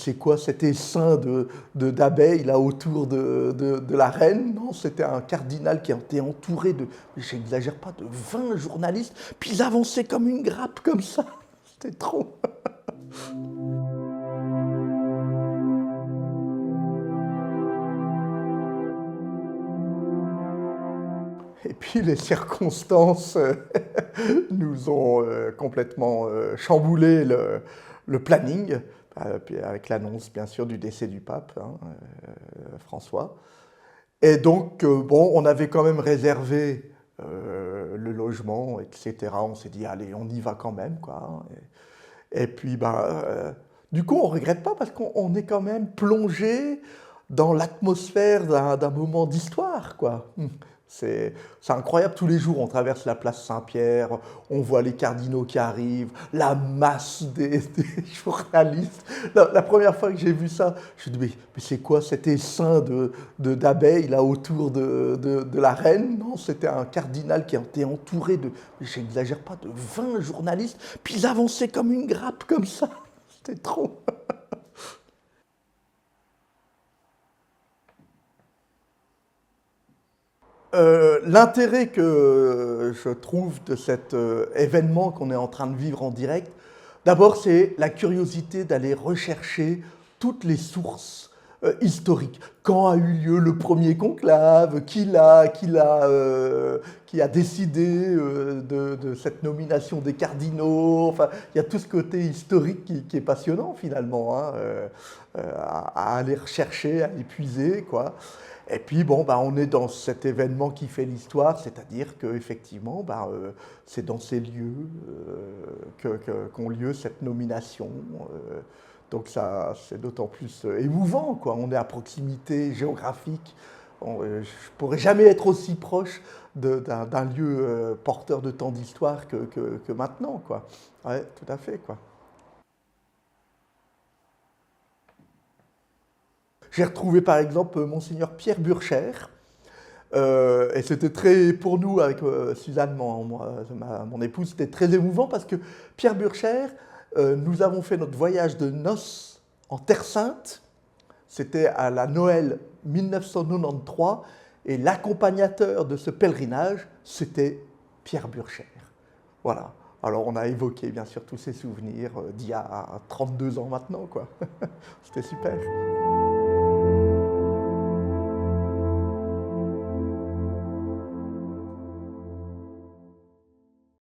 c'est quoi cet essaim d'abeilles là autour de la reine? Non, c'était un cardinal qui était entouré de, j'exagère pas, de 20 journalistes, puis ils avançaient comme une grappe comme ça. C'était trop. Et puis les circonstances nous ont complètement chamboulé le planning, puis avec l'annonce bien sûr du décès du pape, hein, François. Et donc, bon, on avait quand même réservé le logement, etc. On s'est dit, allez, on y va quand même, quoi. Et puis, du coup, on ne regrette pas parce qu'on est quand même plongé dans l'atmosphère d'un moment d'histoire, quoi. C'est incroyable, tous les jours on traverse la place Saint-Pierre, on voit les cardinaux qui arrivent, la masse des journalistes. La première fois que j'ai vu ça, je me suis dit, mais c'est quoi cet essaim d'abeilles là autour de la reine? Non, c'était un cardinal qui était entouré de, j'exagère pas, de 20 journalistes, puis ils avançaient comme une grappe comme ça. C'était trop. L'intérêt que je trouve de cet événement qu'on est en train de vivre en direct, d'abord c'est la curiosité d'aller rechercher toutes les sources historiques. Quand a eu lieu le premier conclave? Qui a décidé de cette nomination des cardinaux? Enfin, il y a tout ce côté historique qui est passionnant finalement, hein, à aller rechercher, à épuiser, quoi. Et puis, bon, on est dans cet événement qui fait l'histoire, c'est-à-dire qu'effectivement, c'est dans ces lieux qu'ont lieu cette nomination. Donc, ça, c'est d'autant plus émouvant, quoi. On est à proximité géographique. Je ne pourrais jamais être aussi proche d'un lieu porteur de tant d'histoire que maintenant, quoi. Ouais, tout à fait, quoi. J'ai retrouvé par exemple Monseigneur Pierre Burcher, et c'était très, pour nous, avec Suzanne, mon épouse, c'était très émouvant parce que Pierre Burcher, nous avons fait notre voyage de noces en Terre Sainte, c'était à la Noël 1993, et l'accompagnateur de ce pèlerinage, c'était Pierre Burcher. Voilà. Alors on a évoqué bien sûr tous ces souvenirs d'il y a 32 ans maintenant, quoi. C'était super.